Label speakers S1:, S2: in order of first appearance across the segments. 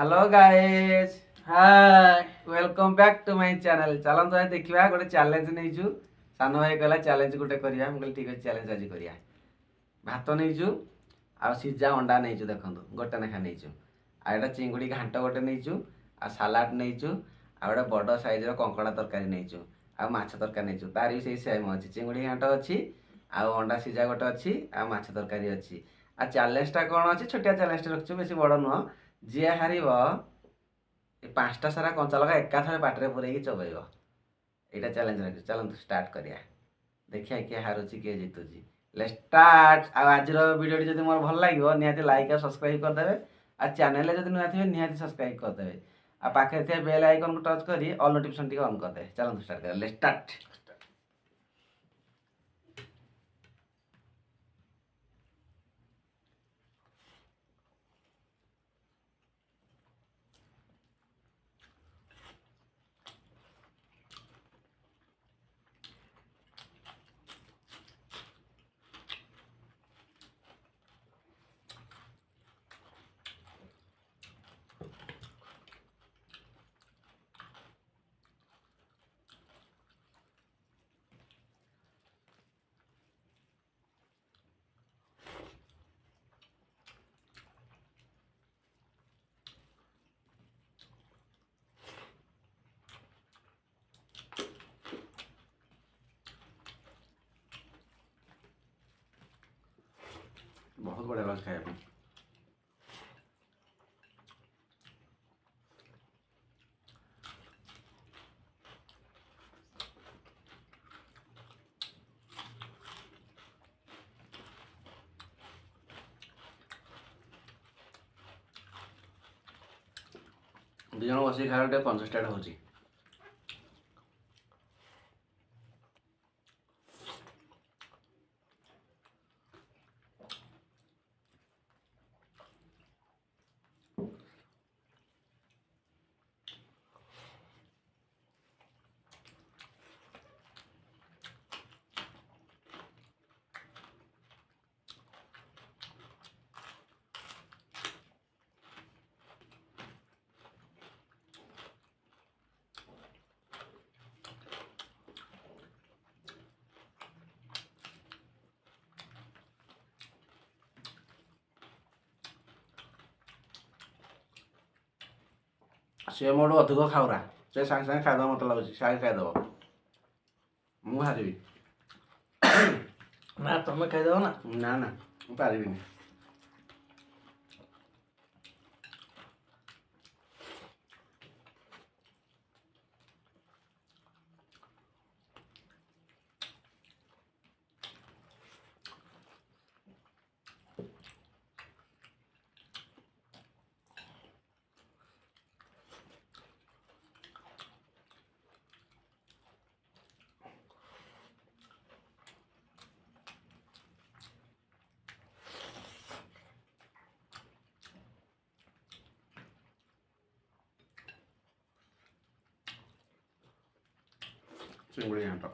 S1: Hello guys.
S2: Hi
S1: welcome back to my channel. चलନ୍ତୁ ଆଜି ଦେଖିବା ଗୋଟେ ଚ୍ୟାଲେଞ୍ଜ ନେଇଛୁ। ସାନ ଭାଇ କହିଲା ଚ୍ୟାଲେଞ୍ଜ ଗୋଟେ କରିବା। ମୁଁ କହିଲି ଠିକ୍ ଅଛି ଚ୍ୟାଲେଞ୍ଜ ଆଜି କରିବା। ଭାତ ନେଇଛୁ ଆଉ ସିଝା ଅଣ୍ଡା ନେଇଛୁ। ଦେଖନ୍ତୁ ଗୋଟେ ଲେଖା ନେଇଛୁ। ଆଉ ଏଇଟା ଚିଙ୍ଗୁଡ଼ି ଘାଣ୍ଟ ଗୋଟେ ନେଇଛୁ। ଆଉ ସାଲାଡ଼ ନେଇଛୁ। ଆଉ ଗୋଟେ ବଡ଼ ସାଇଜ୍ର କଙ୍କଡ଼ା ତରକାରୀ ନେଇଛୁ। ଆଉ ମାଛ ତରକାରୀ ନେଇଛୁ। ତାର ବି ସେଇ ସେମ୍ ଅଛି। ଚିଙ୍ଗୁଡ଼ି ଘାଣ୍ଟ ଅଛି, ଆଉ ଅଣ୍ଡା ସିଝା ଗୋଟେ ଅଛି, ଆଉ ମାଛ ତରକାରୀ ଅଛି। ଆଉ ଚ୍ୟାଲେଞ୍ଜଟା କ'ଣ ଅଛି? ଛୋଟିଆ ଚ୍ୟାଲେଞ୍ଜଟା ରଖିଛୁ, ବେଶୀ ବଡ଼ ନୁହଁ। ଯିଏ ହାରିବ ଏ 5ଟା ସାରା କଞ୍ଚା ଲଙ୍କା ଏକାଥରେ ପାଟିରେ ପୁରେଇକି ଚୋବେଇବ। ଏଇଟା ଚ୍ୟାଲେଞ୍ଜ ରଖିଛୁ। ଚାଲନ୍ତୁ ଷ୍ଟାର୍ଟ କରିବା। ଦେଖିବା କିଏ ହାରୁଛି କିଏ ଜିତୁଛି। Let's start. ଆଉ ଆଜିର ଭିଡ଼ିଓଟି ଯଦି ମୋର ଭଲ ଲାଗିବ ନିହାତି ଲାଇକ୍ ଆଉ ସବସ୍କ୍ରାଇବ୍ କରିଦେବେ। ଆଉ ଚ୍ୟାନେଲରେ ଯଦି ନୂଆ ଥିବେ ନିହାତି ସବସ୍କ୍ରାଇବ୍ କରିଦେବେ। ଆଉ ପାଖରେ ଥିବା ବେଲ୍ ଆଇକନ୍କୁ ଟଚ୍ କରି ଅଲ୍ ନୋଟିଫିକେସନ୍ ଟିକେ ଅନ୍ କରିଦେବେ। ଚାଲନ୍ତୁ ଷ୍ଟାର୍ଟ କରିବା। Let's start. ବହୁତ ବଢ଼ିଆ ଲାଗୁଛି ଖାଇବା ପାଇଁ। ଦୁଇ ଜଣ ବସିକି ଖାଇବା ଟିକେ କଞ୍ଜଷ୍ଟେଡ୍ ହେଉଛି। ସେ ମୋଠୁ ଅଧିକ ଖାଉରା। ସେ ସାଙ୍ଗେ ସାଙ୍ଗେ ଖାଇଦେବ, ମୋତେ ଲାଗୁଛି ସାଙ୍ଗେ ଖାଇଦେବ। ମୁଁ ହାରିବି।
S2: ନା ତମେ ଖାଇଦବ ନା।
S1: ନା ନା, ମୁଁ ପାରିବିନି। ଚିଙ୍ଗୁଡ଼ି ଘାଣ୍ଟ।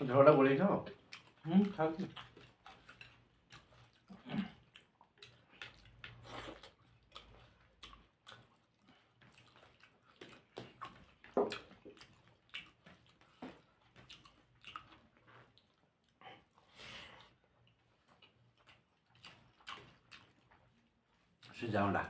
S1: ଝୋଳଟା ଗୋଳେଇ ଖାଅ।
S2: ଖାଉଛି।
S1: ସିଝା ଅଣ୍ଡା।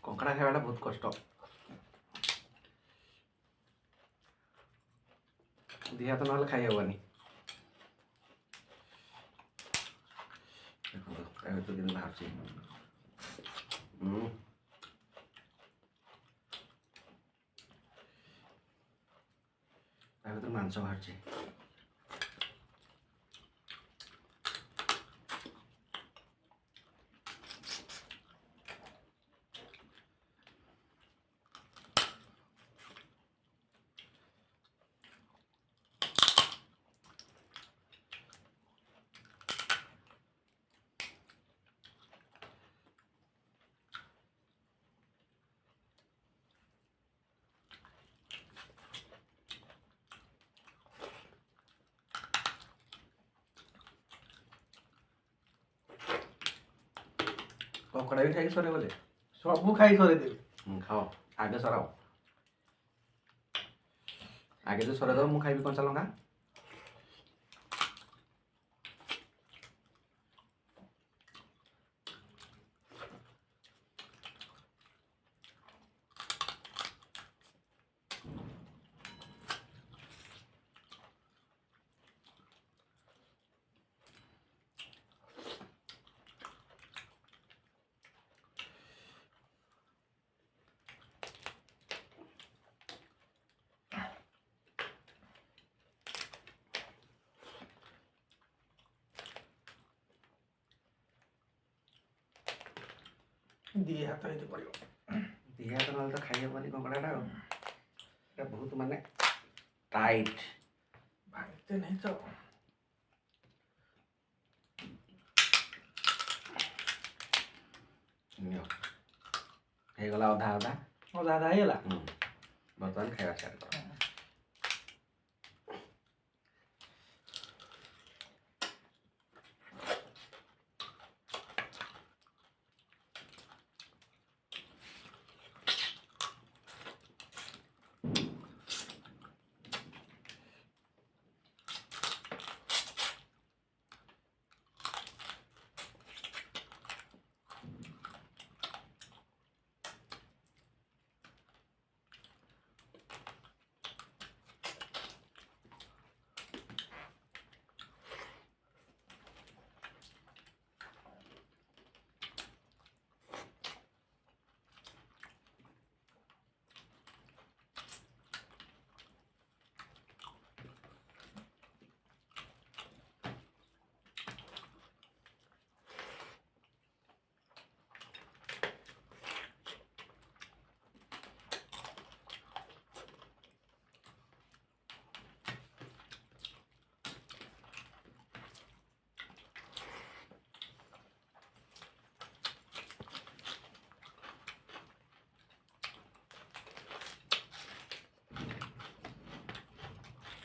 S1: କଙ୍କଡ଼ା ଖାଇବାଟା ବହୁତ କଷ୍ଟ। ଦି ହାତ ନହେଲେ ଖାଇ ହେବନି। ଦେଖନ୍ତୁ ତା ଭିତରୁ କେମିତି ବାହାରୁଛି। ତା ଭିତରୁ ମାଂସ ବାହାରୁଛି। କଙ୍କଡ଼ା ବି ଖାଇକି ସରେ ବୋଲେ।
S2: ସବୁ ଖାଇ ସରେଇଦେବି।
S1: ଖାଅ ଆଗେ ସରାଅ। ଆଗେ ଯଦି ସରେଇ ଦେବ ମୁଁ ଖାଇବି କଞ୍ଚା ଲଙ୍କା।
S2: ଦି ହାତ ହେଇତେ ପଡ଼ିବ।
S1: ଦି ହାତ ନହେଲେ ତ ଖାଇ ହେବନି କଙ୍କଡ଼ାଟା ଆଉ। ଏଟା ବହୁତ ମାନେ ଟାଇଟ୍।
S2: ଭାଙ୍ଗତେ ନାହିଁ ତ।
S1: ହେଇଗଲା ଅଧା ଅଧା।
S2: ଅଧା ଅଧା ହେଇଗଲା।
S1: ବର୍ତ୍ତମାନ ଖାଇବା ଷ୍ଟାର୍ଟ କର।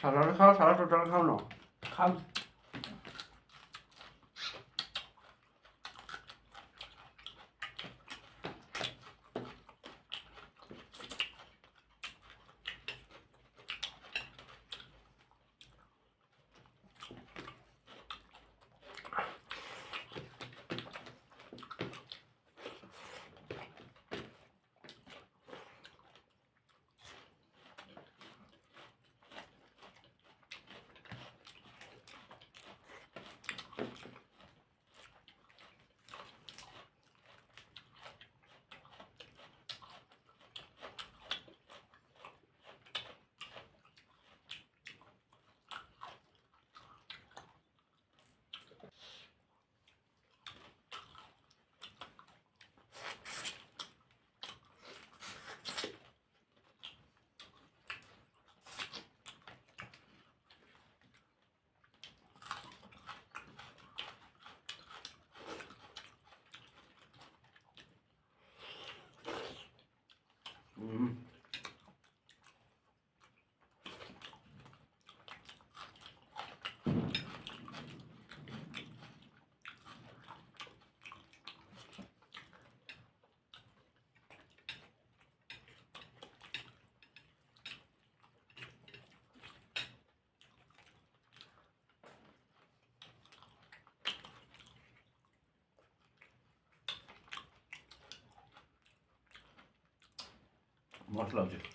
S1: ସାଲାଡ଼ ଖାଅ, ସାଲାଡ଼ ଟୋଟାଲ ଖାଉନ?
S2: ଖାଉ
S1: ମସ୍ତ ଲାଗୁଛି।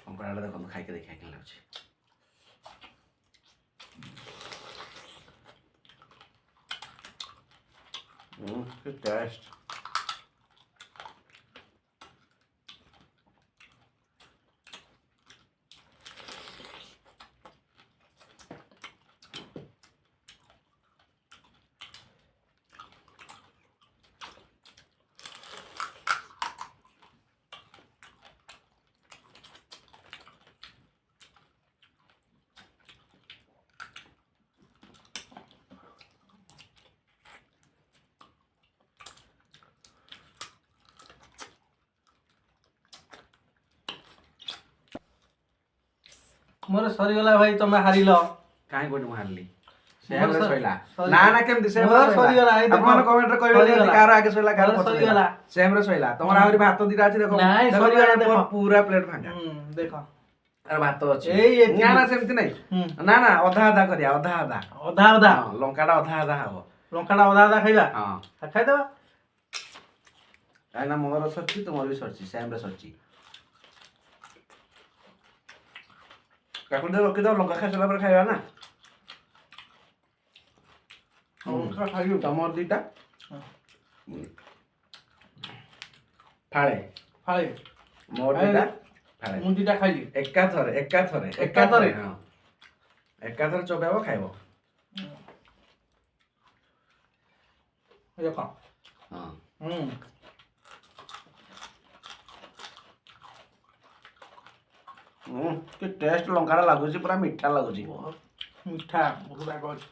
S1: କଙ୍କଡ଼ାଟା ଦେଖନ୍ତୁ ଖାଇକି ଦେଖିବା କେମିତି ଲାଗୁଛି। କି ଟେଷ୍ଟ।
S2: ମୋର ସରିଗଲା ଭାଇ, ତମେ ହାରିଲ।
S1: କାହିଁ କୋଉଠି ମୁଁ ହାରିଲି?
S2: ମୋର
S1: ସେମ୍ରେ ସଇଲା।
S2: ସରି-
S1: ନା ନା କେମିତି ସେମ୍ରେ
S2: ମୋର
S1: ସଇଲା?
S2: ସରିଗଲା, ଏଇ ଦେଖ।
S1: ଆପଣ କମେଣ୍ଟରେ କହିବେ
S2: ସରିଗଲା।
S1: ଯଦି କାହାର ଆଗେ ସଇଲା କାହାର
S2: ମୋର
S1: ପଛରେ
S2: ସରିଗଲା।
S1: ସଇଲା। ସେମ୍ରେ ସଇଲା। ତମର ଆହୁରି ଭାତ ଦିଟା ଅଛି ଦେଖ।
S2: ନାଇଁ,
S1: ଦେଖ,
S2: ସରିଗଲା,
S1: ମୋର
S2: ଦେଖ।
S1: ପୁରା ପ୍ଲେଟ ଫାଙ୍କା।
S2: ଦେଖ
S1: ଆରେ ଭାତ ଅଛି।
S2: ଏଇ ଏତିକି।
S1: ନା ନା ସେମିତି ନାଇଁ।
S2: ହୁଁ।
S1: ନା ନା ଅଧା ଅଧା କରିବା, ଅଧା ଅଧା।
S2: ଅଧା ଅଧା
S1: ହଁ, ଲଙ୍କାଟା ଅଧା ଅଧା ହବ।
S2: ଲଙ୍କାଟା ଅଧା ଅଧା ଖାଇବା।
S1: ହଁ,
S2: ଖାଇଦବା।
S1: କାହିଁକିନା ମୋର ସରିଛି, ତୁମର ବି ସରିଛି, ସେମ୍ରେ ସରିଛି। କାକୁଡ଼ି ଟିକେ ରଖିଦବ, ଲଙ୍କା ଖାଇସାରିଲା ପରେ ଖାଇବା ନା।
S2: ଲଙ୍କା ଖାଇବୁ।
S1: ତମର ଦିଟା
S2: ହଁ।
S1: ଫାଳେ,
S2: ଫାଳେ।
S1: ମୋର ଦିଟା ଫାଳେ।
S2: ମୁଁ ଦିଟା ଖାଇଲି।
S1: ଏକାଥରେ ଏକାଥରେ
S2: ଏକାଥରେ?
S1: ହଁ, ଏକାଥରେ ଚୋବେଇବ ଖାଇବ।
S2: ଦେଖ।
S1: ହଁ, କି ଟେଷ୍ଟ ଲଙ୍କାଟା ଲାଗୁଛି, ପୁରା ମିଠା ଲାଗୁଛି।
S2: ମିଠା ବହୁତ ରାଗ ଅଛି।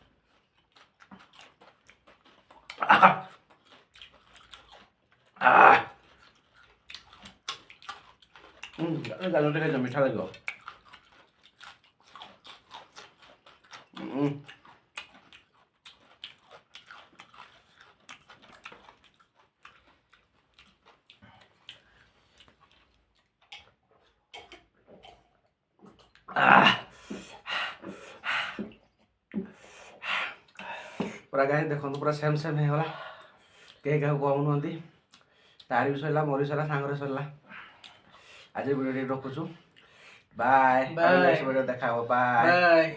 S1: ଗାଜରଟେ ଖାଇଛ, ମିଠା ଲାଗିବ। ପୁରା ଗାଈ ଦେଖନ୍ତୁ ପୁରା ସେମ୍ ସେମ୍ ହେଇଗଲା କେହି କାହାକୁ କହୁନାହାନ୍ତି ତାର ବି ସରିଲା ମୋର ବି ସରିଲା ସାଙ୍ଗରେ ସରିଲା ଆଜି ଭିଡ଼ିଓ ରଖୁଛୁ ବାଏ
S2: Bye.
S1: ନେକ୍ସଟ ଭିଡ଼ିଓ ଦେଖା ହବ ବାଏ
S2: ବାଏ